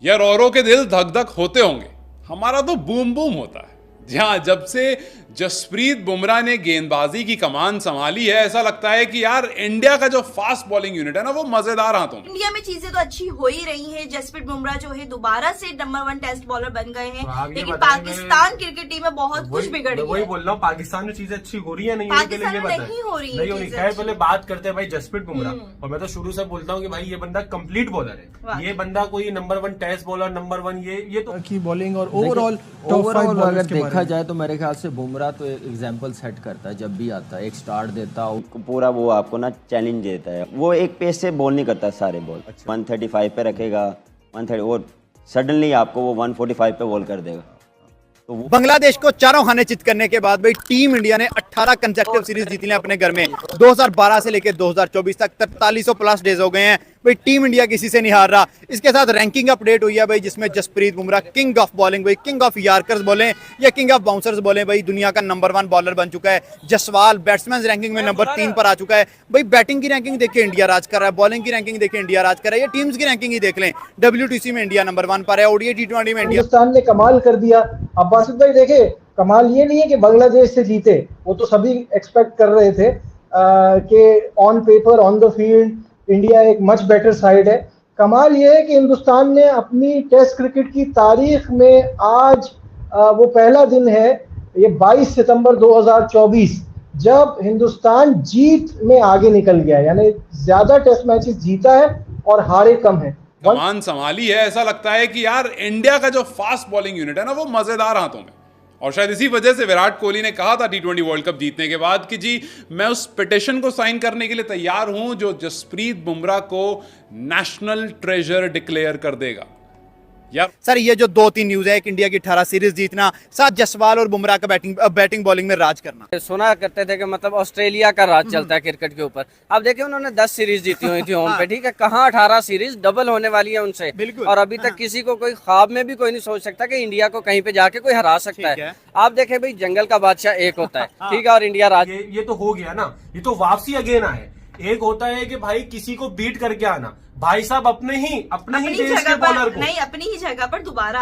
यार औरों के दिल धक धक होते होंगे, हमारा तो बूम बूम होता है। जहां जब से जसप्रीत बुमराह ने गेंदबाजी की कमान संभाली है, ऐसा लगता है कि यार इंडिया का जो फास्ट बॉलिंग यूनिट है ना, वो मजेदार हाथों में। इंडिया में चीजें तो अच्छी हो ही रही हैं। जसप्रीत बुमराह जो है दोबारा से नंबर 1 टेस्ट बॉलर बन गए हैं, लेकिन पाकिस्तान क्रिकेट टीम में बहुत कुछ बिगड़ गया। वही बोल रहा हूँ, पाकिस्तान में चीजें अच्छी हो रही है, नहीं हो रही है। पहले बात करते हैं भाई जसप्रीत बुमराह, और मैं तो शुरू से बोलता हूँ कि भाई ये बंदा कंप्लीट बॉलर है। ये बंदा कोई नंबर 1 टेस्ट बॉलर, नंबर 1 ये तो की बॉलिंग और ओवरऑल अगर देखा जाए तो मेरे ख्याल से बुमराह तो एक एग्जाम्पल सेट करता है। जब भी आता है एक स्टार्ट देता है, पूरा वो आपको ना चैलेंज देता है। वो एक पेस से बॉल नहीं करता सारे बॉल। 135 पे रखेगा, 130 और सडनली आपको वो 145 पे बॉल कर देगा। तो बांग्लादेश को चारों खाने चित करने के बाद भाई टीम इंडिया ने 18 कंसेक्यूटिव सीरीज जीती है अपने घर में। 2012 से लेकर 2024 तक 4300 प्लस डेज हो गए हैं भाई। टीम इंडिया किसी से नहीं हार रहा। इसके साथ रैंकिंग अपडेट हुई है भाई, जिसमें Jasprit Bumrah king of bowling भाई, किंग ऑफ यार्कर्स बोले या किंग ऑफ बाउंसर्स बोले भाई, दुनिया का नंबर 1 बॉलर बन चुका है। जसवाल बैट्समैन रैंकिंग में नंबर 3 पर आ चुका है भाई। बैटिंग की रैंकिंग देखिए इंडिया राज कर रहा है, बॉलिंग की रैंकिंग देखिए इंडिया राज कर रहा है। ये टीम्स की रैंकिंग ही देख लें, WTC में इंडिया नंबर 1 पर है, ODI T20 में इंडिया। हिंदुस्तान ने कमाल कर दिया। अब बासित भाई देखे, कमाल ये नहीं है कि बांग्लादेश से जीते, वो तो सभी एक्सपेक्ट कर रहे थे कि on paper on the field India एक मच बेटर साइड है। कमाल ये है कि हिंदुस्तान ने अपनी टेस्ट क्रिकेट की तारीख में आज वो पहला दिन है, ये 22 सितंबर 2024, जब हिंदुस्तान जीत में आगे निकल गया, यानी ज्यादा टेस्ट मैचेस जीता है और हारे कम है। कमान संभाली है, ऐसा लगता है कि यार इंडिया का जो फास्ट बॉलिंग यूनिट है ना, वो मजेदार हाथों में। और शायद इसी वजह से विराट कोहली ने कहा था T20 वर्ल्ड कप जीतने के बाद कि जी मैं उस पिटिशन को साइन करने के लिए तैयार हूं जो जसप्रीत बुमराह को नेशनल ट्रेजर डिक्लेयर कर देगा। सर ये जो 2-3 न्यूज है, एक इंडिया की 18 सीरीज जीतना, साथ जसवाल और बुमराह का बैटिंग बॉलिंग में राज करना। सुना करते थे कि मतलब ऑस्ट्रेलिया का राज चलता है क्रिकेट के ऊपर। अब देखिए उन्होंने 10 सीरीज जीती हुई थी होम पे, ठीक है, कहाँ 18 सीरीज डबल होने वाली है उनसे। और अभी तक किसी को कोई ख्वाब में भी कोई नहीं सोच सकता कि इंडिया को कहीं पे जाके कोई हरा सकता है। आप देखें भाई, जंगल का बादशाह एक होता है, ठीक है, और इंडिया राज। ये तो हो गया ना, ये तो वापसी अगेन आए। एक होता है कि भाई किसी को बीट करके आना, भाई साहब अपने ही देश के बॉलर को नहीं, अपनी ही जगह पर दोबारा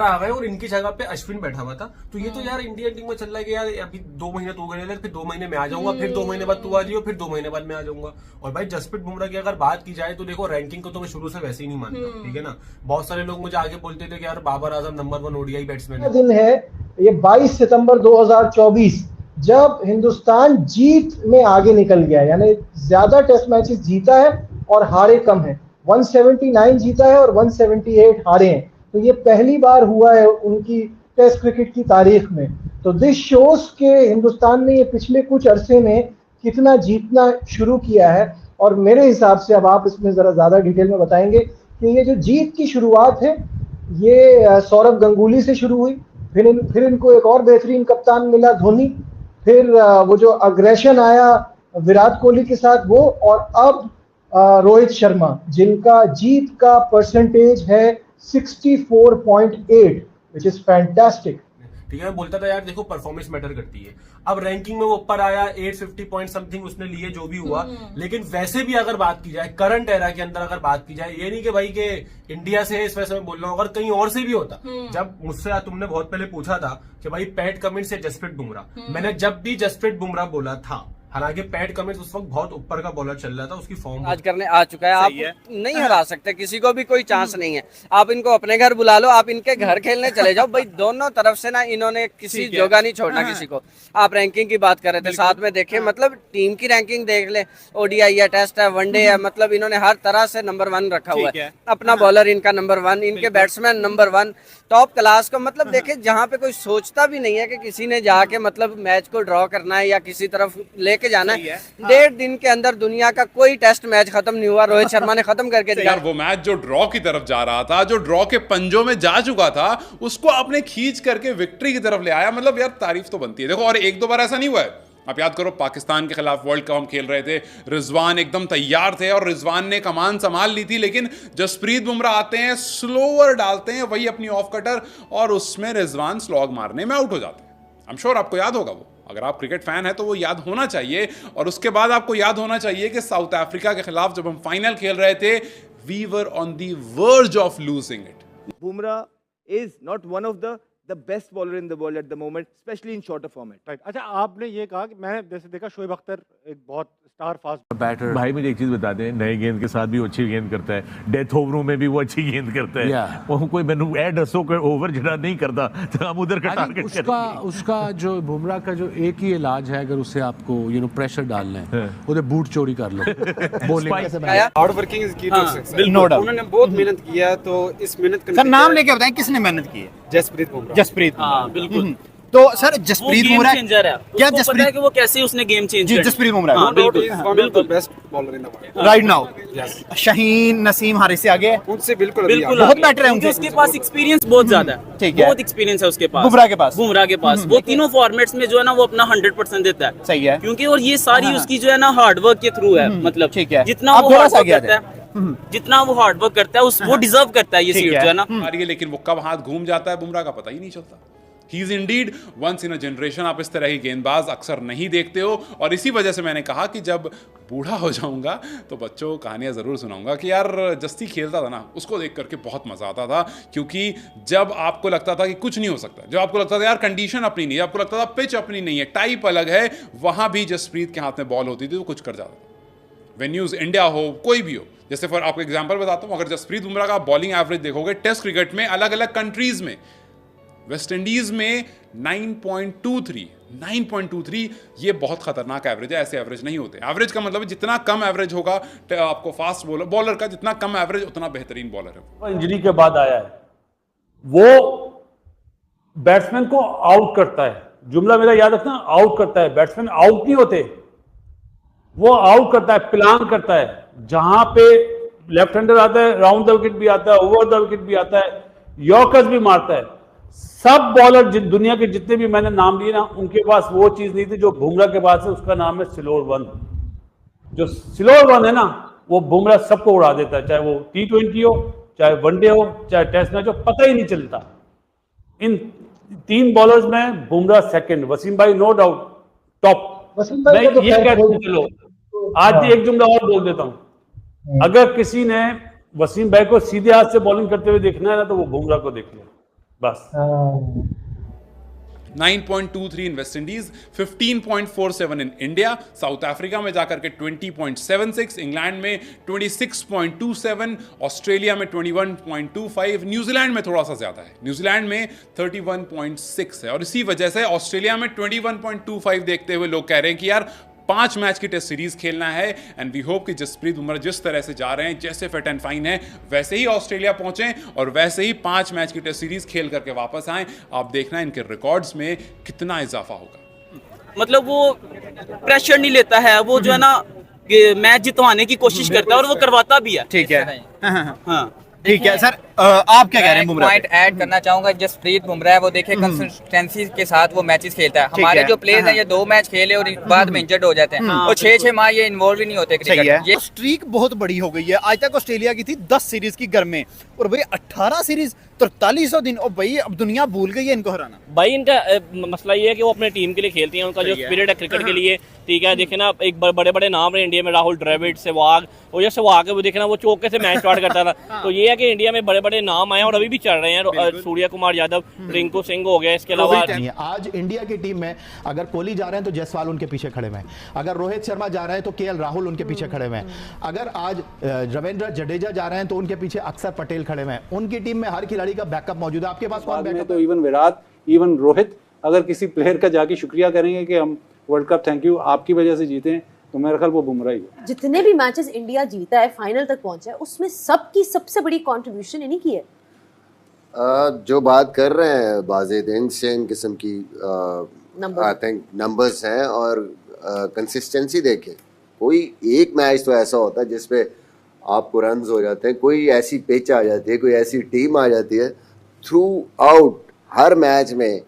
आ गए, और इनकी जगह पे अश्विन बैठा हुआ था। तो ये तो यार इंडियन टीम में चल रहा है कि यार अभी 2 महीने तू गए, फिर 2 महीने में आ जाऊंगा, फिर 2 महीने बाद तू आ जाइयो, फिर 2 महीने बाद मैं आ जाऊंगा। और भाई जसप्रीत बुमराह की अगर बात की जाए तो देखो, रैंकिंग को तो मैं शुरू से वैसे ही नहीं मानता, ठीक है ना। बहुत सारे लोग मुझे आगे बोलते थे कि यार Babar Azam number 1 ODI batsman दिन है, ये 22 सितंबर 2024, जब हिंदुस्तान जीत में आगे निकल गया, यानी ज्यादा टेस्ट मैचेस जीता है और हारे कम है। 179 जीता है और 178 हारे हैं। तो ये पहली बार हुआ है उनकी टेस्ट क्रिकेट की तारीख में। तो दिस शोज के हिंदुस्तान ने ये पिछले कुछ अरसे में कितना जीतना शुरू किया है। और मेरे हिसाब से, अब आप इसमें जरा ज्यादा डिटेल में बताएंगे, कि ये जो जीत की शुरुआत है ये सौरव गंगुली से शुरू हुई, फिर इनको एक और बेहतरीन कप्तान मिला धोनी, फिर वो जो अग्रेशन आया विराट कोहली के साथ वो, और अब रोहित शर्मा, जिनका जीत का परसेंटेज है 64.8, विच इज फैंटास्टिक। ठीक है, मैं बोलता था यार देखो परफॉर्मेंस मैटर करती है। अब रैंकिंग में वो ऊपर आया, 850 पॉइंट समथिंग उसने लिए, जो भी हुआ। लेकिन वैसे भी अगर बात की जाए, करंट एरा के अंदर अगर बात की जाए, ये नहीं कि भाई के इंडिया से इस वजह से मैं बोल रहा हूँ, अगर कहीं और से भी होता। जब मुझसे तुमने बहुत पहले पूछा था कि भाई पैट कमिंस या जसप्रीत बुमराह, मैंने जब भी जसप्रीत बुमराह बोला था, हालांकि पैट कमिंस उस वक्त बहुत ऊपर का बॉलर चल रहा था, उसकी फॉर्म आज करने आ चुका है। आप नहीं हरा सकते, किसी को भी कोई चांस नहीं है। आप इनको अपने घर बुला लो, आप इनके घर खेलने चले जाओ भाई। दोनों तरफ से ना इन्होंने किसी जगह नहीं छोड़ना किसी को। आप रैंकिंग की बात कर रहे थे, साथ में देखिए मतलब टीम की रैंकिंग देख ले, ODI है, टेस्ट है, वनडे है, मतलब इन्होंने हर तरह से नंबर 1 रखा हुआ है। अपना बॉलर इनका नंबर 1, इनके बैट्समैन नंबर 1, टॉप क्लास का। मतलब देखे, जहाँ पे कोई सोचता भी नहीं है कि किसी ने जाके मतलब मैच को ड्रॉ करना है या किसी तरफ लेके जाना है। 1.5 दिन के अंदर दुनिया का कोई टेस्ट मैच खत्म नहीं हुआ, रोहित शर्मा ने खत्म करके दिया। यार वो मैच जो ड्रॉ की तरफ जा रहा था, जो ड्रॉ के पंजों में जा चुका था, उसको आपने खींच करके विक्ट्री की तरफ ले आया। मतलब यार तारीफ तो बनती है। देखो, और 1-2 बार ऐसा नहीं हुआ है। आप याद करो, पाकिस्तान के खिलाफ वर्ल्ड कप हम खेल रहे थे, रिजवान एकदम तैयार थे और रिजवान ने कमान संभाल ली थी, लेकिन जसप्रीत बुमराह आते हैं, स्लोअर डालते हैं, वही अपनी ऑफ कटर, और उसमें रिजवान स्लॉग मारने में आउट हो जाते हैं। आई एम श्योर आपको याद होगा वो। अगर आप क्रिकेट फैन है तो वो याद होना चाहिए। और उसके बाद आपको याद होना चाहिए कि साउथ अफ्रीका के खिलाफ जब हम फाइनल खेल रहे थे, we were on the verge of losing it. Bumrah is not one of the best bowler in the world at the moment, especially in shorter format. Right. अच्छा, आपने ये कहा कि मैं जैसे देखा शोएब अख्तर एक बहुत स्टार फास्ट बैटर। भाई मुझे एक चीज बता दें, नए गेंद के साथ भी वो अच्छी गेंद करता है, डेथ ओवरों में भी वो अच्छी गेंद करता है। वो कोई मैनू ए दसो कि ओवर जड़ा नहीं करता तो हम उधर का टारगेट करेंगे। उसका जो बुमराह का जो एक ही इलाज है, अगर उसे आपको प्रेशर डालना है, उधर बूट चोरी कर लो। हार्ड वर्किंग इज की टू सक्सेस। उन्होंने बहुत मेहनत किया, तो इस मेहनत सर नाम लेके बताएं किसने मेहनत की है? जसप्रीत बुमराह। जसप्रीत, बिल्कुल। तो सर जसप्रीत बुमराह क्या जसप्रीत कि वो कैसे उसने गेम चेंज जी जसप्रीत बुमराह बिल्कुल best bowler in the world right now. Shaheen Naseem Haris से आगे उनसे बिल्कुल बहुत बेटर है उनके। उसके पास एक्सपीरियंस बहुत ज्यादा है, ठीक है, बहुत एक्सपीरियंस है उसके पास। बुमराह के पास वो तीनों फॉर्मेट्स में जो है ना वो अपना 100% देता है। सही है, क्योंकि और ये सारी उसकी जो है ना हार्ड वर्क के थ्रू है। मतलब ठीक है, जितना वो हार्ड वर्क करता है, जितना वो हार्ड वर्क करता है वो डिजर्व करता है ये सीट जो है ना। लेकिन वो कब हाथ घूम जाता है बुमराह का पता ही नहीं चलता। He is indeed once in a generation. आप इस तरह की गेंदबाज अक्सर नहीं देखते हो, और इसी वजह से मैंने कहा कि जब बूढ़ा हो जाऊंगा तो बच्चों को कहानियां ज़रूर सुनाऊंगा कि यार जस्ती खेलता था ना, उसको देख करके बहुत मज़ा आता था। क्योंकि जब आपको लगता था कि कुछ नहीं हो सकता, जब आपको लगता था यार कंडीशन अपनी नहीं है, आपको लगता था पिच अपनी नहीं है, टाइप अलग है, वहाँ भी जसप्रीत के हाथ में बॉल होती थी तो कुछ कर जाता था। वेन्यूज़ इंडिया हो कोई भी हो, जैसे फॉर आपको एग्जाम्पल बताता हूँ, अगर जसप्रीत बुमराह का बॉलिंग एवरेज देखोगे टेस्ट क्रिकेट में अलग अलग कंट्रीज़ में, वेस्ट इंडीज में 9.23 ये बहुत खतरनाक एवरेज है। ऐसे एवरेज नहीं होते। एवरेज का मतलब है जितना कम एवरेज होगा आपको फास्ट बॉलर का, जितना कम एवरेज उतना बेहतरीन बॉलर है। इंजरी के बाद आया है, वो बैट्समैन को आउट करता है। जुमला मेरा याद रखना, आउट करता है। बैट्समैन आउट नहीं होते, वो आउट करता है, प्लान करता है। जहां पे लेफ्ट हैंडर आता है राउंड द विकेट भी आता है, ओवर द विकेट भी आता है, यॉर्कर्स भी मारता है। सब बॉलर दुनिया के जितने भी मैंने नाम लिए ना, उनके पास वो चीज नहीं थी जो बुमराह के पास है। उसका नाम है स्लोअर वन। जो स्लोअर वन है ना, वो बुमराह सबको उड़ा देता है, चाहे वो T20 हो, चाहे वनडे हो, चाहे टेस्ट मैच हो, पता ही नहीं चलता। इन 3 बॉलर्स में बुमराह सेकंड, वसीम भाई नो डाउट टॉप। मैं ये कहता हूं, चलो आज भी एक जुमला और बोल देता हूं, अगर किसी ने वसीम भाई को सीधे हाथ से बॉलिंग करते हुए देखना है ना, तो वो बुमराह को देख लिया बस। 9.23 in West Indies, 15.47 in India, South Africa में जाकर के 20.76, इंग्लैंड में 26.27, ऑस्ट्रेलिया में 21.25, न्यूजीलैंड में थोड़ा सा ज्यादा है, न्यूजीलैंड में 31.6 है। और इसी वजह से ऑस्ट्रेलिया में 21.25 देखते हुए लोग कह रहे हैं कि यार 5 मैच की टेस्ट सीरीज खेलना है। एंड वी होप कि जसप्रीत बुमराह जिस तरह से जा रहे हैं, जैसे फिट एंड फाइन है, वैसे ही ऑस्ट्रेलिया पहुंचे और वैसे ही 5 मैच की टेस्ट सीरीज खेल करके वापस आए। आप देखना इनके रिकॉर्ड्स में कितना इजाफा होगा। मतलब वो प्रेशर नहीं लेता है, वो जो है ना मैच जितवाने की कोशिश करता है और वो करवाता भी है। ठीक है, हाँ ठीक है। सर आप क्या कह रहे हैं बुमराह? पॉइंट ऐड करना चाहूंगा, जसप्रीत बुमराह है वो देखिए कंसिस्टेंसी के साथ वो मैचेस खेलता है। हमारे जो प्लेयर्स हैं ये 2 मैच खेले और बाद में इंजर्ड हो जाते हैं और 6-6 माह ये इन्वॉल्व ही नहीं होते क्रिकेट। ये स्ट्रीक बहुत बड़ी हो गई है। आज तक ऑस्ट्रेलिया की थी 10 सीरीज की घर में, और भाई 18 सीरीज 4300 दिन, और भाई अब दुनिया भूल गई है इनको हराना। भाई इनका मसला ये है कि वो अपने टीम के लिए खेलती हैं, उनका जो स्पिरिट है क्रिकेट के लिए, ठीक है। देखे ना एक बड़े बड़े नाम है इंडिया में, राहुल द्रविड़, सहवाग, और जैसे सहवाग वो देखे ना वो चौके से मैच स्टार्ट करता था। तो ये है कि इंडिया में बड़े बड़े नाम आए और अभी भी चल रहे हैं। सूर्य कुमार यादव, रिंकू सिंह हो गया, इसके अलावा आज इंडिया की टीम में अगर कोहली जा रहे हैं तो जायसवाल उनके पीछे खड़े हुए हैं, अगर रोहित शर्मा जा रहे हैं तो KL राहुल उनके पीछे खड़े हुए हैं, अगर आज रविंद्र जडेजा जा रहे हैं तो उनके पीछे अक्षर पटेल खड़े हुए हैं। उनकी टीम में हर खिलाड़ी का बैकअप मौजूद है। आपके पास कौन बैकअप है? तो इवन विराट, इवन रोहित अगर किसी प्लेयर का जाके शुक्रिया करेंगे कि हम वर्ल्ड कप थैंक यू आपकी वजह से जीते हैं, तो मेरा ख्याल वो बुमराह ही है। जितने भी मैचेस इंडिया जीता है, फाइनल तक पहुंचा है, उसमें सबकी सबसे बड़ी कंट्रीब्यूशन इन्हीं की है। जो बात कर रहे हैं बाज़ेद इंसेन किस्म की आई थिंक नंबर्स हैं, और कंसिस्टेंसी देखें। कोई एक मैच तो ऐसा होता है जिसपे आपको रन्स हो जाते हैं, कोई ऐसी पिच आ जाती है, कोई ऐसी टीम आ जाती है, थ्रू आउट हर मैच में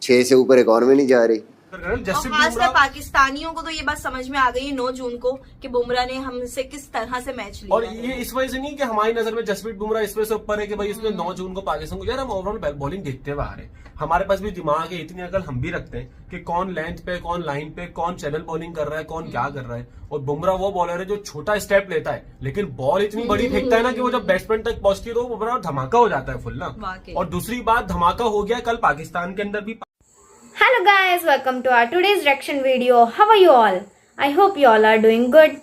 6 से ऊपर इकॉनमी नहीं जा रही। खासकर पाकिस्तानियों को तो ये बात समझ में आ गई है 9 जून को कि बुमराह ने हमसे किस तरह से मैच लिया। और ये इस वजह से नहीं कि हमारी नजर में जसप्रीत बुमराह इस वजह से ऊपर है कि भाई इसमें 9 जून को पाकिस्तान को, यार हम ओवरऑल बॉलिंग देखते हुए आ रहे हैं, हमारे पास भी दिमाग है, इतनी अकल हम भी रखते हैं कि कौन लेंथ पे, कौन लाइन पे, कौन चैनल बॉलिंग कर रहा है, कौन क्या कर रहा है। और बुमराह वो बॉलर है जो छोटा स्टेप लेता है लेकिन बॉल इतनी बड़ी फेंकता है ना कि वो जब बैट्समैन तक पहुंचती है तो वो बुमराह धमाका हो जाता है फुल ना। और दूसरी बात, धमाका हो गया कल पाकिस्तान के अंदर भी। Hello guys, welcome to our today's reaction video. How are you all? I hope you all are doing good.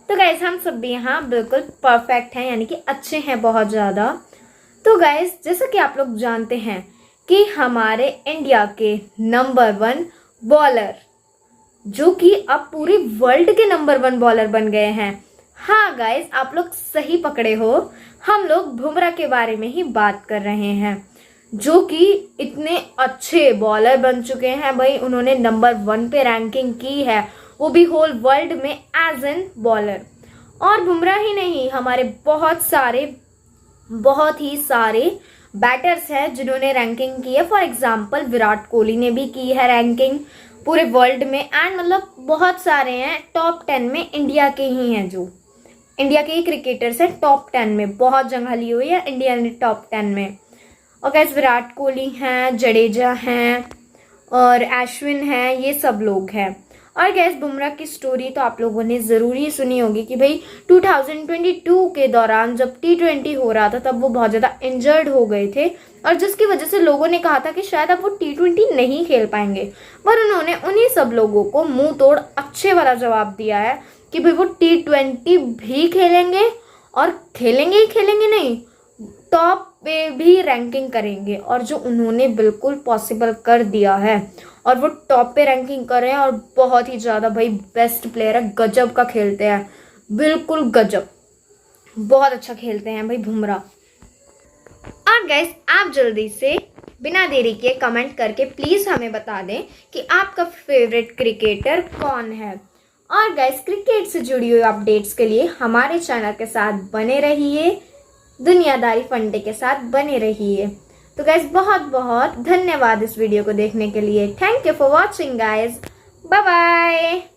तो guys हम सब भी यहाँ बिल्कुल परफेक्ट हैं, यानी कि अच्छे हैं बहुत ज़्यादा। तो guys जैसा कि आप लोग जानते हैं कि हमारे इंडिया के नंबर 1 बॉलर, जो कि अब पूरे वर्ल्ड के नंबर 1 बॉलर बन गए हैं। हाँ गाइस, आप लोग सही पकड़े हो, हम लोग बुमराह के बारे में ही बात कर रहे हैं, जो कि इतने अच्छे बॉलर बन चुके हैं भाई। उन्होंने नंबर 1 पे रैंकिंग की है, वो भी होल वर्ल्ड में एज एन बॉलर। और बुमराह ही नहीं, हमारे बहुत ही सारे बैटर्स हैं जिन्होंने रैंकिंग की है। फॉर एग्जांपल विराट कोहली ने भी की है रैंकिंग पूरे वर्ल्ड में, एंड मतलब बहुत सारे हैं। टॉप 10 में इंडिया के ही हैं, जो इंडिया के ही क्रिकेटर्स हैं टॉप 10 में। बहुत जगह ली हुई है इंडिया ने टॉप 10 में। और गैस विराट कोहली हैं, जडेजा हैं और अश्विन हैं, ये सब लोग हैं। और गैस बुमराह की स्टोरी तो आप लोगों ने ज़रूर ही सुनी होगी कि भाई 2022 के दौरान जब T20 हो रहा था तब वो बहुत ज़्यादा इंजर्ड हो गए थे, और जिसकी वजह से लोगों ने कहा था कि शायद अब वो T20 नहीं खेल पाएंगे। पर उन्होंने उन्हीं सब लोगों को मुंह तोड़ अच्छे वाला जवाब दिया है कि भाई वो T20 भी खेलेंगे, और खेलेंगे ही खेलेंगे नहीं, टॉप पे भी रैंकिंग करेंगे। और जो उन्होंने बिल्कुल पॉसिबल कर दिया है, और वो टॉप पे रैंकिंग कर रहे हैं, और बहुत ही ज़्यादा भाई बेस्ट प्लेयर है, गजब का खेलते हैं, बिल्कुल गजब, बहुत अच्छा खेलते हैं भाई बुमराह। और गाइस आप जल्दी से बिना देरी के कमेंट करके प्लीज़ हमें बता दें कि आपका फेवरेट क्रिकेटर कौन है। और गाइस क्रिकेट से जुड़ी हुई अपडेट्स के लिए हमारे चैनल के साथ बने रहिए, दुनियादारी फंडे के साथ बने रहिए। तो गाइस बहुत बहुत धन्यवाद इस वीडियो को देखने के लिए। Thank you for watching guys, bye bye.